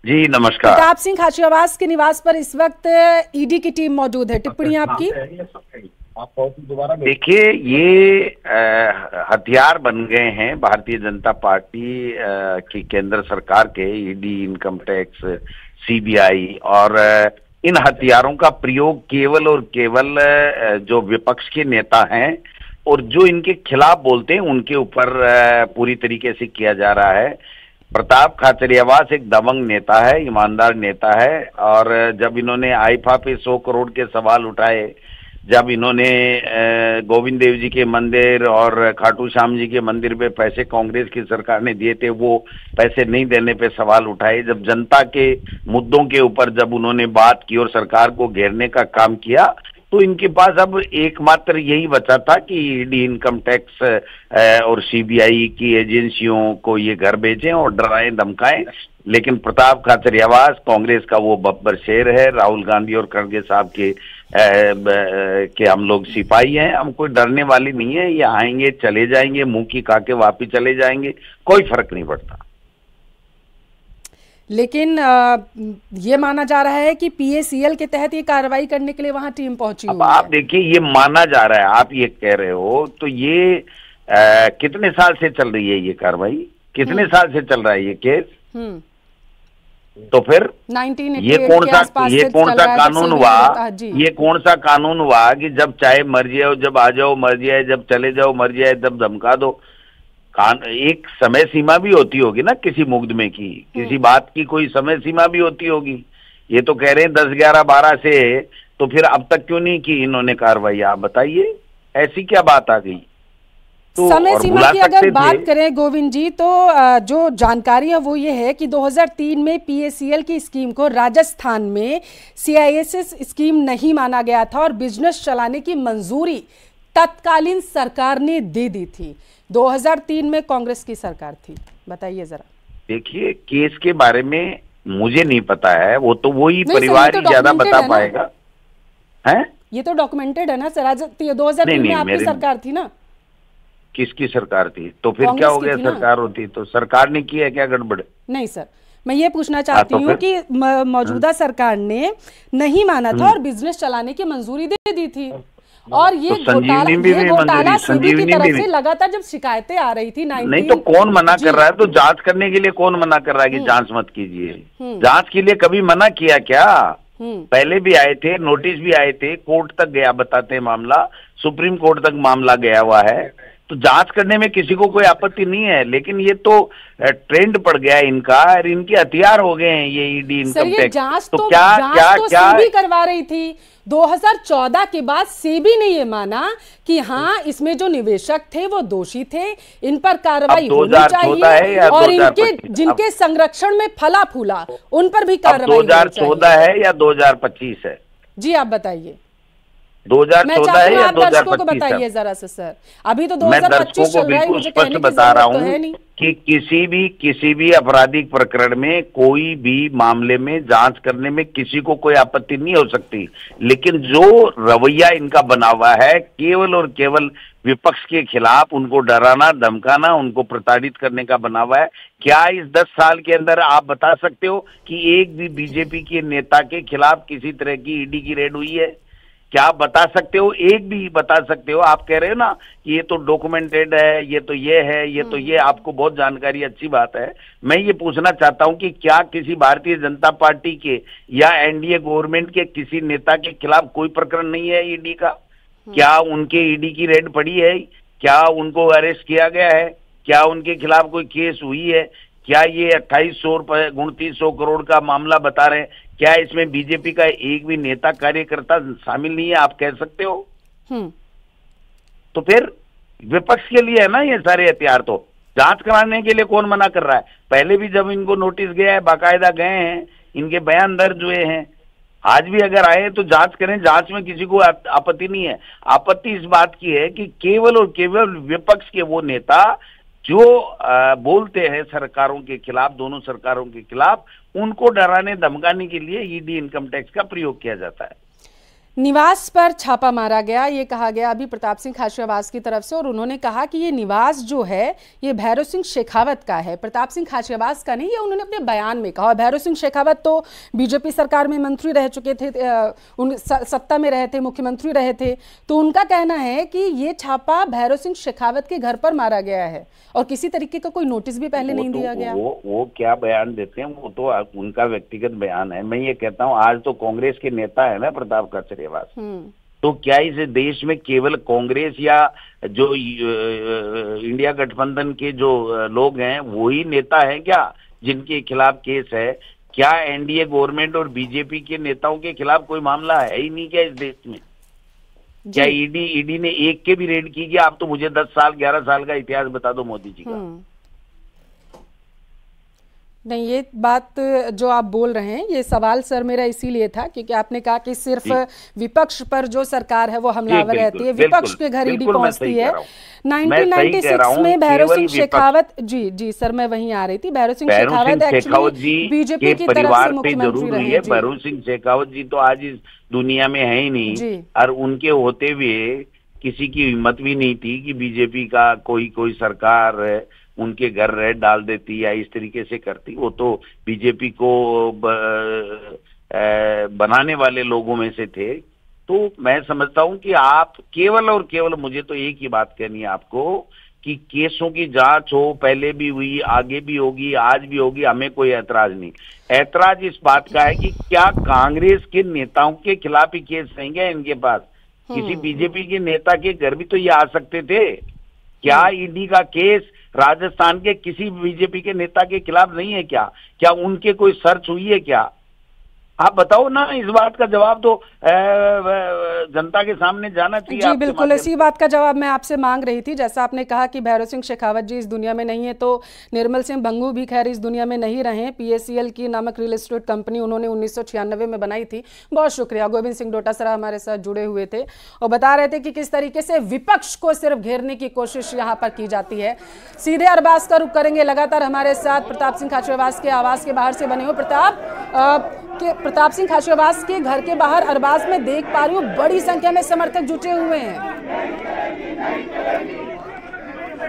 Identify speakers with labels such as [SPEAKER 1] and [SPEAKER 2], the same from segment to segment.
[SPEAKER 1] जी नमस्कार।
[SPEAKER 2] प्रताप सिंह खाचरियावास के निवास पर इस वक्त ईडी की टीम मौजूद है। टिप्पणी आपकी।
[SPEAKER 1] देखिए, ये हथियार बन गए हैं भारतीय जनता पार्टी की केंद्र सरकार के, ईडी, इनकम टैक्स, सीबीआई, और इन हथियारों का प्रयोग केवल और केवल जो विपक्ष के नेता हैं और जो इनके खिलाफ बोलते हैं उनके ऊपर पूरी तरीके से किया जा रहा है। प्रताप खाचरियावास एक दबंग नेता है, ईमानदार नेता है, और जब इन्होंने आईफा पे 100 करोड़ के सवाल उठाए, जब इन्होंने गोविंद देव जी के मंदिर और खाटू श्याम जी के मंदिर पे पैसे कांग्रेस की सरकार ने दिए थे, वो पैसे नहीं देने पे सवाल उठाए, जब जनता के मुद्दों के ऊपर जब उन्होंने बात की और सरकार को घेरने का काम किया, तो इनके पास अब एकमात्र यही बचा था कि ईडी, इनकम टैक्स और सीबीआई की एजेंसियों को ये घर भेजें और डराएं धमकाएं। लेकिन प्रताप खाचरियावास कांग्रेस का वो बब्बर शेर है, राहुल गांधी और खड़गे साहब के हम लोग सिपाही हैं, हम कोई डरने वाली नहीं है। ये आएंगे चले जाएंगे, मुंह की खा के वापिस चले जाएंगे, कोई फर्क नहीं पड़ता।
[SPEAKER 2] लेकिन ये माना जा रहा है कि पीएसीएल के तहत ये कार्रवाई करने के लिए वहां टीम पहुंची हुई है।
[SPEAKER 1] अब आप देखिए, ये माना जा रहा है, आप ये कह रहे हो, तो ये कितने साल से चल रही है ये कार्रवाई? कितने साल से चल रहा है ये केस? तो फिर ये कौन सा कानून हुआ? ये कौन सा कानून हुआ कि जब चाहे मर जाओ, जब आ जाओ मर जाए, जब चले जाओ मर जाए, जब धमका दो? एक समय सीमा भी होती होगी ना किसी मुकदमे की, किसी बात की कोई समय सीमा भी होती होगी। ये तो कह रहे हैं 10, 11, 12 से, तो फिर अब तक क्यों नहीं की इन्होंने कार्रवाई? आप बताइए, ऐसी क्या बात आ गई?
[SPEAKER 2] तो समय सीमा की अगर बात करें गोविंद जी, तो जो जानकारी है वो ये है कि 2003 में पीएसीएल की स्कीम को राजस्थान में सीआईएसएस स्कीम नहीं माना गया था और बिजनेस चलाने की मंजूरी तत्कालीन सरकार ने दे दी थी। 2003 में कांग्रेस की सरकार थी। बताइए जरा।
[SPEAKER 1] देखिए, केस के बारे में मुझे नहीं पता है, वो तो वही परिवार ही ज्यादा बता पाएगा। है
[SPEAKER 2] ये तो डॉक्यूमेंटेड है ना सर। 2003 में आपकी सरकार थी ना?
[SPEAKER 1] किसकी सरकार थी? तो फिर क्या हो गया? सरकार होती तो सरकार ने किया क्या गड़बड़?
[SPEAKER 2] नहीं सर, मैं ये पूछना चाहती हूँ कि मौजूदा सरकार ने नहीं माना था और बिजनेस चलाने की मंजूरी दे दी थी, और ये घोटाला सीबी की तरफ से लगातार जब शिकायतें आ रही थी।
[SPEAKER 1] नहीं तो कौन मना कर रहा है? तो जांच करने के लिए कौन मना कर रहा है कि जांच मत कीजिए? जांच के लिए कभी मना किया क्या? पहले भी आए थे, नोटिस भी आए थे, कोर्ट तक गया, बताते मामला, सुप्रीम कोर्ट तक मामला गया हुआ है। तो जांच करने में किसी को कोई आपत्ति नहीं है, लेकिन ये तो ट्रेंड पड़ गया है इनका, और इनके हथियार हो गए हैं ये ईडी, इनकम टैक्स।
[SPEAKER 2] जांच तो सेबी करवा रही थी। 2014 के बाद सेबी ने ये माना कि हाँ, इसमें जो निवेशक थे वो दोषी थे, इन पर कार्रवाई होनी चाहिए, और इनके जिनके संरक्षण में फला फूला उन पर भी कार्रवाई होनी चाहिए।
[SPEAKER 1] 2014 है या 2025 है?
[SPEAKER 2] जी आप बताइए।
[SPEAKER 1] 2014 है या 2025
[SPEAKER 2] को बताइए जरा से सर। अभी तो
[SPEAKER 1] 2025 चल रहा है, मुझे स्पष्ट बता रहा हूँ कि किसी भी आपराधिक प्रकरण में, कोई भी मामले में जांच करने में किसी को कोई आपत्ति नहीं हो सकती, लेकिन जो रवैया इनका बना हुआ है केवल और केवल विपक्ष के खिलाफ, उनको डराना धमकाना, उनको प्रताड़ित करने का बना हुआ है। क्या इस 10 साल के अंदर आप बता सकते हो कि एक भी बीजेपी के नेता के खिलाफ किसी तरह की ईडी की रेड हुई है? क्या आप बता सकते हो? एक भी बता सकते हो? आप कह रहे हो ना कि ये तो डॉक्यूमेंटेड है, ये तो ये है, ये तो ये, आपको बहुत जानकारी, अच्छी बात है। मैं ये पूछना चाहता हूं कि क्या किसी भारतीय जनता पार्टी के या एनडीए गवर्नमेंट के किसी नेता के खिलाफ कोई प्रकरण नहीं है ईडी का? क्या उनके ईडी की रेड पड़ी है? क्या उनको अरेस्ट किया गया है? क्या उनके खिलाफ कोई केस हुई है? क्या ये 2800-2900 करोड़ का मामला बता रहे हैं? क्या इसमें बीजेपी का एक भी नेता कार्यकर्ता शामिल नहीं है? आप कह सकते हो? तो फिर विपक्ष के लिए है ना ये सारे हथियार। तो जांच कराने के लिए कौन मना कर रहा है? पहले भी जब इनको नोटिस गया है, बाकायदा गए हैं, इनके बयान दर्ज हुए हैं। आज भी अगर आए तो जांच करें, जांच में किसी को आपत्ति नहीं है। आपत्ति इस बात की है कि केवल और केवल विपक्ष के वो नेता जो बोलते हैं सरकारों के खिलाफ, दोनों सरकारों के खिलाफ, उनको डराने धमकाने के लिए ईडी, इनकम टैक्स का प्रयोग किया जाता है।
[SPEAKER 2] निवास पर छापा मारा गया, ये कहा गया अभी प्रताप सिंह खाचरियावास की तरफ से, और उन्होंने कहा कि ये निवास जो है ये भैरव सिंह शेखावत का है, प्रताप सिंह खाचरियावास का नहीं। ये उन्होंने अपने बयान में कहा। भैरव सिंह शेखावत तो बीजेपी सरकार में मंत्री रह चुके थे, सत्ता में रहे थे, मुख्यमंत्री रहे थे, तो उनका कहना है कि ये छापा भैरव सिंह शेखावत के घर पर मारा गया है और किसी तरीके का कोई नोटिस भी पहले नहीं दिया गया।
[SPEAKER 1] वो क्या बयान देते हैं वो तो उनका व्यक्तिगत बयान है। मैं ये कहता हूँ आज तो कांग्रेस के नेता है ना प्रताप खाचरियावास, तो क्या इस देश में केवल कांग्रेस या जो इंडिया गठबंधन के जो लोग हैं वही नेता हैं क्या जिनके खिलाफ केस है? क्या एनडीए गवर्नमेंट और बीजेपी के नेताओं के खिलाफ कोई मामला है ही नहीं क्या इस देश में? क्या ईडी ने एक के भी रेड की गया? आप तो मुझे 10 साल 11 साल का इतिहास बता दो मोदी जी का।
[SPEAKER 2] नहीं, ये बात जो आप बोल रहे हैं, ये सवाल सर मेरा इसीलिए था क्योंकि आपने कहा कि सिर्फ विपक्ष पर जो सरकार है वो हमलावर रहती है, विपक्ष के घर ईडी पहुंचती है। 1996 में भैरव सिंह शेखावत जी सर मैं वहीं आ रही थी। भैरव सिंह शेखावत एक्चुअली बीजेपी की तरफ से मुख्यमंत्री रहे हैं।
[SPEAKER 1] भैरव सिंह शेखावत जी तो आज इस दुनिया में है ही नहीं, और उनके होते हुए किसी की हिम्मत भी नहीं थी कि बीजेपी का कोई सरकार उनके घर रेड डाल देती या इस तरीके से करती। वो तो बीजेपी को बनाने वाले लोगों में से थे। तो मैं समझता हूं कि आप केवल और केवल, मुझे तो एक ही बात कहनी है आपको कि केसों की जांच हो, पहले भी हुई, आगे भी होगी, आज भी होगी, हमें कोई ऐतराज नहीं। ऐतराज इस बात का है कि क्या कांग्रेस के नेताओं के खिलाफ ही केस रहेंगे इनके पास? किसी बीजेपी के नेता के घर भी तो ये आ सकते थे। क्या ईडी का केस राजस्थान के किसी बीजेपी के नेता के खिलाफ नहीं है क्या? क्या उनके कोई सर्च हुई है क्या? आप बताओ ना, इस बात का जवाब तो जनता के सामने जाना चाहिए।
[SPEAKER 2] जी बिल्कुल, इसी बात का जवाब मैं आपसे मांग रही थी। जैसा आपने कहा कि भैरव सिंह शेखावत जी इस दुनिया में नहीं है, तो निर्मल सिंह भंगू भी खैर इस दुनिया में नहीं रहे। PACL की नामक रियल एस्टेट कंपनी उन्होंने 1996 में बनाई थी। बहुत शुक्रिया। गोविंद सिंह डोटासरा हमारे साथ जुड़े हुए थे और बता रहे थे कि किस तरीके से विपक्ष को सिर्फ घेरने की कोशिश यहाँ पर की जाती है। सीधे अरबाज का रुख करेंगे। लगातार हमारे साथ प्रताप सिंह खाचरियावास के आवास के बाहर से बने हो। प्रताप सिंह खाचरियावास के घर के बाहर अरबाज में देख पा रही हूँ बड़ी संख्या में समर्थक जुटे हुए हैं।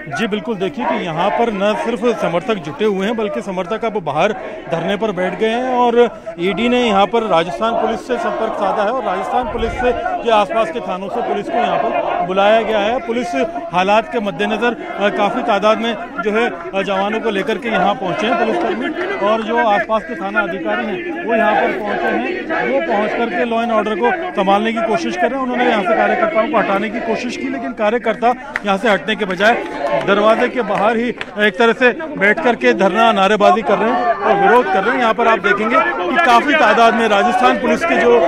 [SPEAKER 3] जी बिल्कुल, देखिए कि यहाँ पर न सिर्फ समर्थक जुटे हुए हैं बल्कि समर्थक अब बाहर धरने पर बैठ गए हैं और ईडी ने यहाँ पर राजस्थान पुलिस से संपर्क साधा है और राजस्थान पुलिस से के आसपास के थानों से पुलिस को यहाँ पर बुलाया गया है। पुलिस हालात के मद्देनजर काफ़ी तादाद में जो है जवानों को लेकर के यहाँ पहुँचे हैं पुलिसकर्मी, और जो आसपास के थाना अधिकारी हैं वो यहाँ पर पहुँचे हैं। वो पहुँच करके लॉ एंड ऑर्डर को संभालने की कोशिश कर रहे हैं। उन्होंने यहाँ से कार्यकर्ताओं को हटाने की कोशिश की, लेकिन कार्यकर्ता यहाँ से हटने के बजाय दरवाजे के बाहर ही एक तरह से बैठ करके धरना नारेबाजी कर रहे हैं और विरोध कर रहे हैं। यहाँ पर आप देखेंगे कि काफ़ी तादाद में राजस्थान पुलिस के जो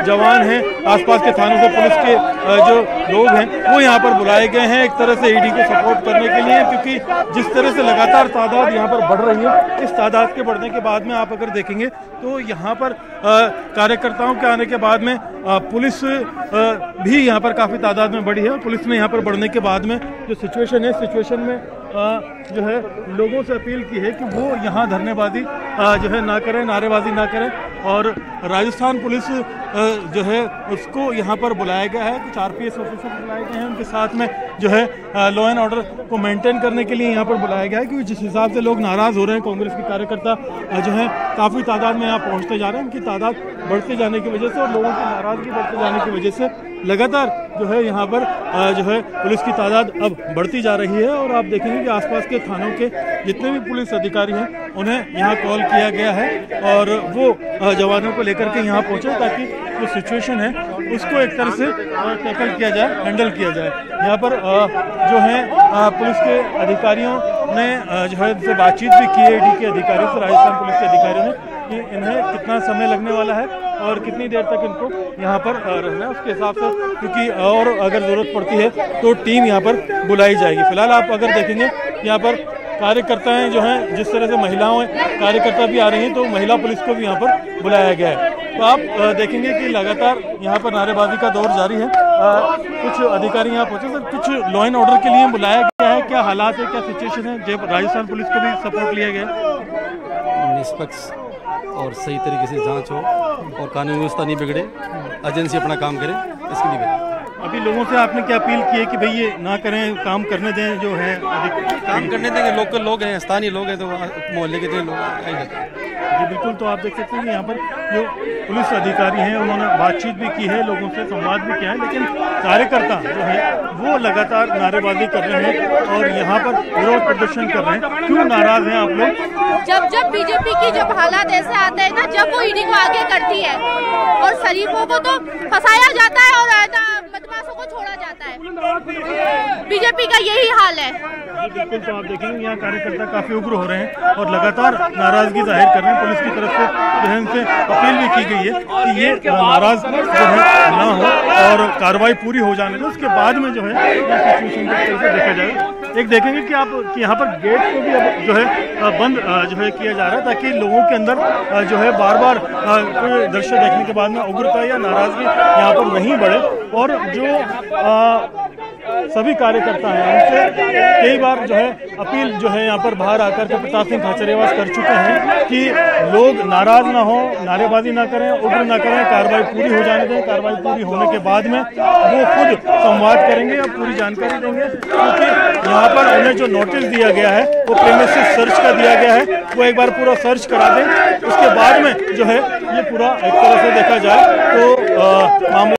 [SPEAKER 3] जवान हैं, आसपास के थानों से पुलिस के जो लोग हैं वो यहाँ पर बुलाए गए हैं एक तरह से ईडी को सपोर्ट करने के लिए, क्योंकि जिस तरह से लगातार तादाद यहाँ पर बढ़ रही है, इस तादाद के बढ़ने के बाद में आप अगर देखेंगे तो यहाँ पर कार्यकर्ताओं के आने के बाद में पुलिस भी यहाँ पर काफ़ी तादाद में बढ़ी है। और पुलिस में यहाँ पर बढ़ने के बाद में जो सिचुएशन है, सिचुएशन में जो है लोगों से अपील की है कि वो यहाँ धरनेबाजी जो है ना करें, नारेबाजी ना करें, और राजस्थान पुलिस जो है उसको यहाँ पर बुलाया गया है। कुछ RPS ऑफिसर बुलाए गए हैं, उनके साथ में जो है लॉ एंड ऑर्डर को मेंटेन करने के लिए यहाँ पर बुलाया गया है, क्योंकि जिस हिसाब से लोग नाराज़ हो रहे हैं, कांग्रेस के कार्यकर्ता जो है काफ़ी तादाद में यहाँ पहुँचते जा रहे हैं। उनकी तादाद बढ़ते जाने की वजह से और लोगों की नाराज़गी बढ़ते जाने की वजह से लगातार जो है यहाँ पर जो है पुलिस की तादाद अब बढ़ती जा रही है। और आप देखेंगे कि आसपास के थानों के जितने भी पुलिस अधिकारी हैं उन्हें यहाँ कॉल किया गया है और वो जवानों को लेकर के यहाँ पहुँचे ताकि जो सिचुएशन है उसको एक तरह से टैकल किया जाए, हैंडल किया जाए। यहाँ पर जो है पुलिस के अधिकारियों ने जो है से बातचीत भी की है, ईडी के अधिकारियों से, राजस्थान पुलिस के अधिकारियों ने, कि इन्हें कितना समय लगने वाला है और कितनी देर तक इनको यहाँ पर रहना है, उसके हिसाब से, क्योंकि और अगर ज़रूरत पड़ती है तो टीम यहाँ पर बुलाई जाएगी। फिलहाल आप अगर देखेंगे यहाँ पर कार्यकर्ताएं जो हैं, जिस तरह से महिलाओं कार्यकर्ता भी आ रही हैं, तो महिला पुलिस को भी यहाँ पर बुलाया गया है। तो आप देखेंगे कि लगातार यहाँ पर नारेबाजी का दौर जारी है। कुछ अधिकारी यहाँ पहुँचे, सर कुछ लॉ एंड ऑर्डर के लिए बुलाया गया है, क्या हालात है, क्या सिचुएशन है? जब राजस्थान पुलिस को भी सपोर्ट लिया गया?
[SPEAKER 4] निष्पक्ष और सही तरीके से जांच हो और कानून व्यवस्था नहीं बिगड़े, एजेंसी अपना काम करे, इसके लिए करें।
[SPEAKER 3] अभी लोगों से आपने क्या अपील की है कि भाई ये ना करें, काम करने दें, जो है
[SPEAKER 4] काम करने देंगे, लोकल लोग हैं, स्थानीय लोग हैं, तो मोहल्ले के लोग आई जाते हैं।
[SPEAKER 3] जी बिल्कुल, तो आप देख सकते हैं कि यहाँ पर जो पुलिस अधिकारी हैं उन्होंने बातचीत भी की है, लोगों से संवाद भी किया है, लेकिन कार्यकर्ता जो है वो लगातार नारेबाजी कर रहे हैं और यहाँ पर विरोध प्रदर्शन कर रहे हैं। क्यों नाराज हैं आप लोग?
[SPEAKER 5] जब बीजेपी की जब हालात ऐसे आते हैं ना, जब वो ईडी को आगे करती है और शरीफों को तो फंसाया जाता है और बदमाशों को छोड़ा जाता है, बीजेपी का यही हाल है।
[SPEAKER 3] बिल्कुल, तो आप देखेंगे यहाँ कार्यकर्ता काफी उग्र हो रहे हैं और लगातार नाराजगी जाहिर कर रहे हैं। पुलिस की तरफ से जो है उनसे अपील भी की गई है कि ये नाराज जो है ना हो और कार्रवाई पूरी हो जाने दो, उसके बाद में जो है सिचुएशन को देखा जाएगा। एक देखेंगे कि आप कि यहाँ पर गेट को भी अब जो है बंद जो है किया जा रहा है, ताकि लोगों के अंदर जो है बार बार कोई दृश्य देखने के बाद में उग्रता या नाराजगी यहाँ पर नहीं बढ़े। और जो सभी कार्यकर्ता हैं उनसे कई बार जो है अपील जो है यहाँ पर बाहर आकर के प्रताप सिंह खाचरियावास कर चुके हैं कि लोग नाराज ना हो, नारेबाजी ना करें, उग्र ना करें, कार्रवाई पूरी हो जाने दें। कार्रवाई पूरी होने के बाद में वो खुद संवाद करेंगे और पूरी जानकारी देंगे, क्योंकि यहाँ पर उन्हें जो नोटिस दिया गया है वो प्रीमिसेस सर्च का दिया गया है, वो एक बार पूरा सर्च करा दें, उसके बाद में जो है ये पूरा एक तरह से देखा जाए तो मामला